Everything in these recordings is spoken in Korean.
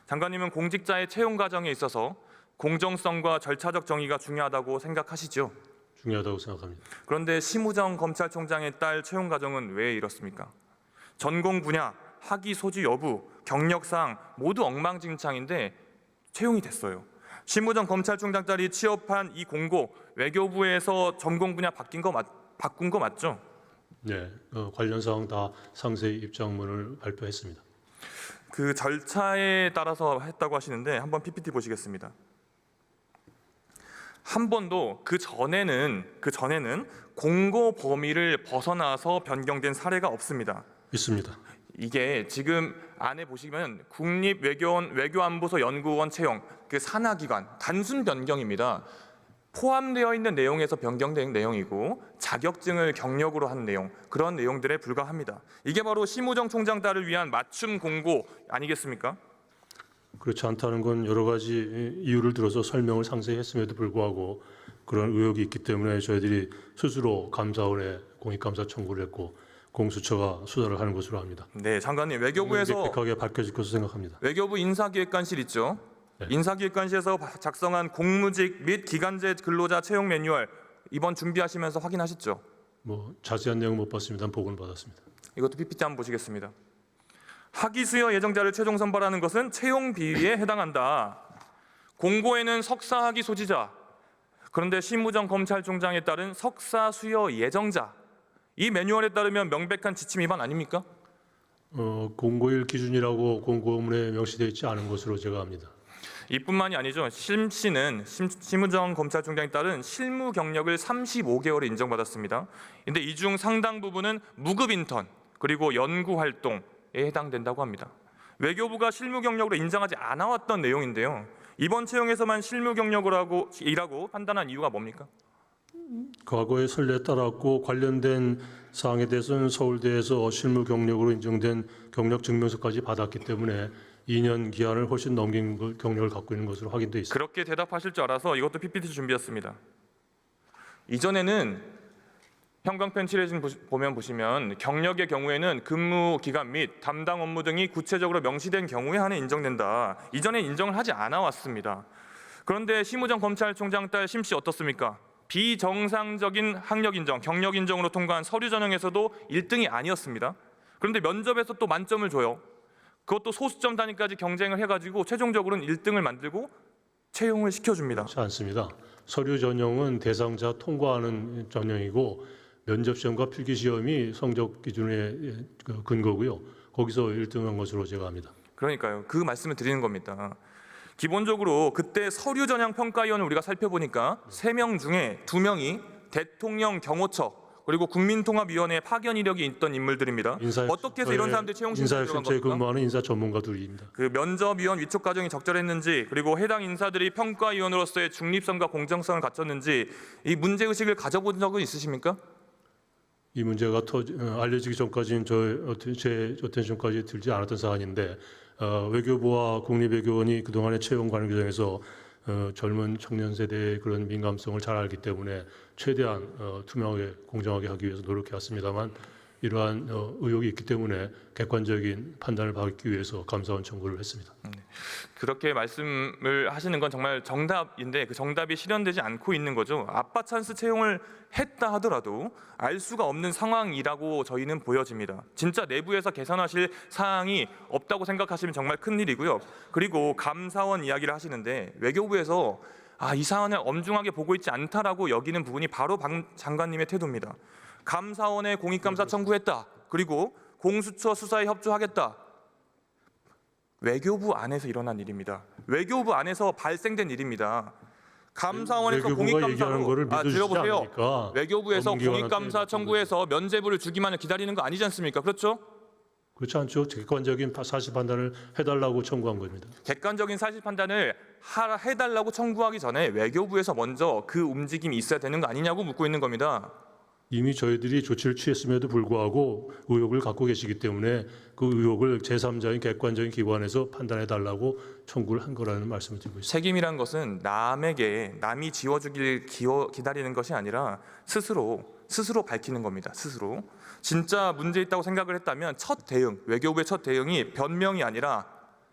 장관님은 공직자의 채용 과정에 있어서 공정성과 절차적 정의가 중요하다고 생각하시죠? 중요하다고 생각합니다. 그런데 심우정 검찰총장의 딸 채용 과정은 왜 이렇습니까? 전공 분야, 학위 소지 여부, 경력사항 모두 엉망진창인데 채용이 됐어요. 심우정 검찰총장 딸이 취업한 이 공고, 외교부에서 전공 분야 바꾼 거 맞죠? 네, 관련 사항 다 상세히 입장문을 발표했습니다. 그 절차에 따라서 했다고 하시는데 한번 PPT 보시겠습니다. 한 번도 그 전에는 공고 범위를 벗어나서 변경된 사례가 없습니다. 있습니다. 이게 지금 안에 보시면 국립외교원 외교안보소 연구원 채용 그 산하기관 단순 변경입니다. 포함되어 있는 내용에서 변경된 내용이고 자격증을 경력으로 한 내용, 그런 내용들에 불과합니다. 이게 바로 심우정 총장 딸을 위한 맞춤 공고 아니겠습니까? 그렇지 않다는 건 여러 가지 이유를 들어서 설명을 상세히 했음에도 불구하고 그런 의혹이 있기 때문에 저희들이 스스로 감사원에 공익감사 청구를 했고 공수처가 수사를 하는 것으로 합니다. 네, 장관님, 외교부에서 명백하게 밝혀질 것으로 생각합니다. 외교부 인사기획관실 있죠? 네. 인사기획관실에서 작성한 공무직 및 기간제 근로자 채용 매뉴얼 이번 준비하시면서 확인하셨죠? 자세한 내용 못 봤습니다만 보고는 받았습니다. 이것도 PPT 한번 보시겠습니다. 학위 수여 예정자를 최종 선발하는 것은 채용 비위에 해당한다. 공고에는 석사 학위 소지자, 그런데 심우정 검찰총장에 따른 석사 수여 예정자, 이 매뉴얼에 따르면 명백한 지침 위반 아닙니까? 공고일 기준이라고 공고문에 명시되어 있지 않은 것으로 제가 압니다. 이뿐만이 아니죠. 심 씨는 심우정 검찰총장에 따른 실무 경력을 35개월을 인정받았습니다. 그런데 이 중 상당 부분은 무급 인턴 그리고 연구 활동에 해당된다고 합니다. 외교부가 실무 경력으로 인정하지 않아 왔던 내용인데요. 이번 채용에서만 실무 경력이라고 판단한 이유가 뭡니까? 과거의 선례에 따랐고 관련된 사항에 대해서는 서울대에서 실무 경력으로 인정된 경력 증명서까지 받았기 때문에 2년 기한을 훨씬 넘긴 경력을 갖고 있는 것으로 확인돼 있습니다. 그렇게 대답하실 줄 알아서 이것도 PPT 준비했습니다. 이전에는 형광펜 칠해진 보시면 경력의 경우에는 근무 기간 및 담당 업무 등이 구체적으로 명시된 경우에 한해 인정된다. 이전에 인정을 하지 않아 왔습니다. 그런데 심우정 검찰총장 딸 심 씨 어떻습니까? 비정상적인 학력 인정, 경력 인정으로 통과한 서류 전형에서도 1등이 아니었습니다. 그런데 면접에서 또 만점을 줘요. 그것도 소수점 단위까지 경쟁을 해가지고 최종적으로는 1등을 만들고 채용을 시켜줍니다. 그렇지 않습니다. 서류 전형은 대상자 통과하는 전형이고 면접 시험과 필기 시험이 성적 기준의 근거고요. 거기서 1등한 것으로 제가 압니다. 그러니까요. 그 말씀을 드리는 겁니다. 기본적으로 그때 서류 전형 평가위원을 우리가 살펴보니까 3명 중에 2명이 대통령 경호처 그리고 국민통합위원회 파견 이력이 있던 인물들입니다. 어떻게 해서 이런 사람들이 채용 심사에 들어간 인사혁신처에 겁니까? 근무하는 인사 전문가들입니다. 그 면접위원 위촉 과정이 적절했는지 그리고 해당 인사들이 평가위원으로서의 중립성과 공정성을 갖췄는지 이 문제의식을 가져본 적은 있으십니까? 이 문제가 알려지기 전까지는 제 어텐션까지 들지 않았던 사안인데 외교부와 국립외교원이 그동안의 채용 관련 규정에서 젊은 청년 세대의 그런 민감성을 잘 알기 때문에 최대한 투명하게 공정하게 하기 위해서 노력해왔습니다만 이러한 의혹이 있기 때문에 객관적인 판단을 받기 위해서 감사원 청구를 했습니다. 그렇게 말씀을 하시는 건 정말 정답인데 그 정답이 실현되지 않고 있는 거죠. 아빠 찬스 채용을 했다 하더라도 알 수가 없는 상황이라고 저희는 보여집니다. 진짜 내부에서 개선하실 사항이 없다고 생각하시면 정말 큰일이고요. 그리고 감사원 이야기를 하시는데 외교부에서 이 사안을 엄중하게 보고 있지 않다라고 여기는 부분이 바로 박 장관님의 태도입니다. 감사원에 공익감사 청구했다. 그리고 공수처 수사에 협조하겠다. 외교부 안에서 일어난 일입니다. 외교부 안에서 발생된 일입니다. 감사원에서 공익감사로 들어보세요. 않습니까? 외교부에서 공익감사 청구해서 면죄부를 주기만을 기다리는 거 아니지 않습니까? 그렇죠? 그렇지 않죠. 객관적인 사실 판단을 해달라고 청구한 겁니다. 객관적인 사실 판단을 해달라고 청구하기 전에 외교부에서 먼저 그 움직임이 있어야 되는 거 아니냐고 묻고 있는 겁니다. 이미 저희들이 조치를 취했음에도 불구하고 의혹을 갖고 계시기 때문에 그 의혹을 제3자인 객관적인 기관에서 판단해달라고 청구를 한 거라는 말씀을 드리고 있습니다. 책임이란 것은 남이 지워주길 기다리는 것이 아니라 스스로 밝히는 겁니다. 스스로. 진짜 문제 있다고 생각을 했다면 외교부의 첫 대응이 변명이 아니라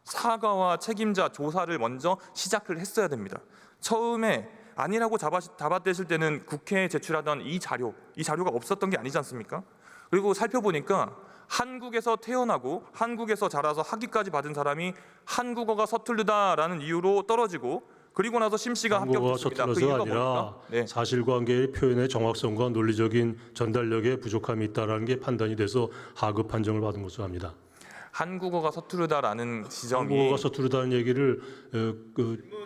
사과와 책임자 조사를 먼저 시작을 했어야 됩니다. 처음에 아니라고 잡아떼실 때는 국회에 제출하던 이 자료가 없었던 게 아니지 않습니까? 그리고 살펴보니까 한국에서 태어나고 한국에서 자라서 학위까지 받은 사람이 한국어가 서툴르다라는 이유로 떨어지고 그리고 나서 심 씨가 한국어가 합격했습니다. 그 서툴러서가 이유가 아니라 뭡니까? 네. 사실관계의 표현의 정확성과 논리적인 전달력에 부족함이 있다라는 게 판단이 돼서 하급 판정을 받은 것으로 합니다. 한국어가 서투르다라는 지점이 한국어가 서투르다는 얘기를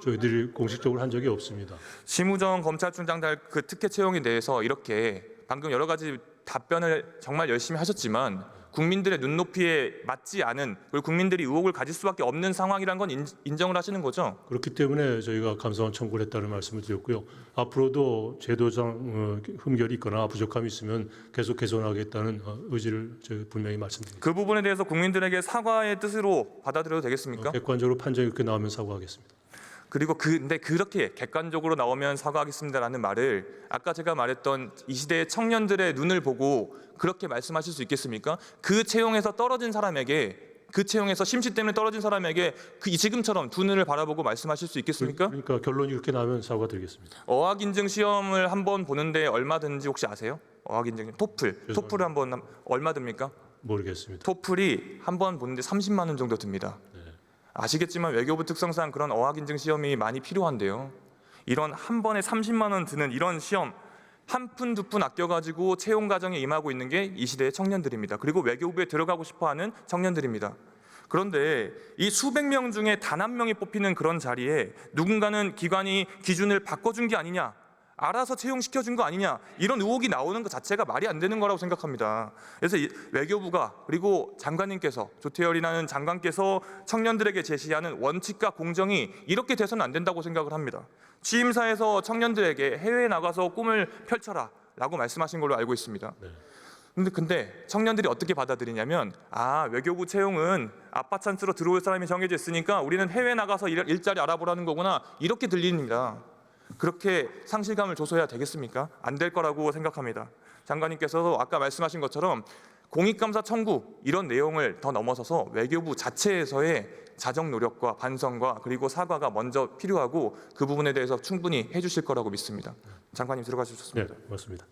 저희들이 공식적으로 한 적이 없습니다. 심우정 검찰총장 그 특혜 채용에 대해서 이렇게 방금 여러 가지 답변을 정말 열심히 하셨지만 국민들의 눈높이에 맞지 않은 그리고 국민들이 의혹을 가질 수밖에 없는 상황이란 건 인정을 하시는 거죠? 그렇기 때문에 저희가 감사원 청구를 했다는 말씀을 드렸고요. 앞으로도 제도상 흠결이 있거나 부족함이 있으면 계속 개선하겠다는 의지를 저희 분명히 말씀드립니다. 그 부분에 대해서 국민들에게 사과의 뜻으로 받아들여도 되겠습니까? 객관적으로 판정이 그렇게 나오면 사과하겠습니다. 그리고 근데 그렇게 객관적으로 나오면 사과하겠습니다라는 말을 아까 제가 말했던 이 시대의 청년들의 눈을 보고 그렇게 말씀하실 수 있겠습니까? 그 채용에서 떨어진 사람에게 그 채용에서 심시 때문에 떨어진 사람에게 지금처럼 두 눈을 바라보고 말씀하실 수 있겠습니까? 그러니까 결론이 그렇게 나오면 사과드리겠습니다. 어학 인증 시험을 한번 보는데 얼마 드는지 혹시 아세요? 어학 인증 토플을 한번 얼마 듭니까? 모르겠습니다. 토플이 한 번 보는데 30만 원 정도 듭니다. 아시겠지만 외교부 특성상 그런 어학 인증 시험이 많이 필요한데요. 이런 한 번에 30만 원 드는 이런 시험 한 푼 두 푼 아껴가지고 채용 과정에 임하고 있는 게 이 시대의 청년들입니다. 그리고 외교부에 들어가고 싶어하는 청년들입니다. 그런데 이 수백 명 중에 단 한 명이 뽑히는 그런 자리에 누군가는 기관이 기준을 바꿔준 게 아니냐, 알아서 채용시켜준 거 아니냐, 이런 의혹이 나오는 것 자체가 말이 안 되는 거라고 생각합니다. 그래서 외교부가 그리고 장관님께서 조태열이라는 장관께서 청년들에게 제시하는 원칙과 공정이 이렇게 돼서는 안 된다고 생각을 합니다. 취임사에서 청년들에게 해외에 나가서 꿈을 펼쳐라 라고 말씀하신 걸로 알고 있습니다. 근데 청년들이 어떻게 받아들이냐면 외교부 채용은 아빠 찬스로 들어올 사람이 정해져 있으니까 우리는 해외 나가서 일자리 알아보라는 거구나 이렇게 들립니다. 그렇게 상실감을 줘서야 되겠습니까? 안 될 거라고 생각합니다. 장관님께서도 아까 말씀하신 것처럼 공익감사 청구 이런 내용을 더 넘어서서 외교부 자체에서의 자정 노력과 반성과 그리고 사과가 먼저 필요하고 그 부분에 대해서 충분히 해주실 거라고 믿습니다. 장관님 들어가주셨습니다. 네, 고맙습니다.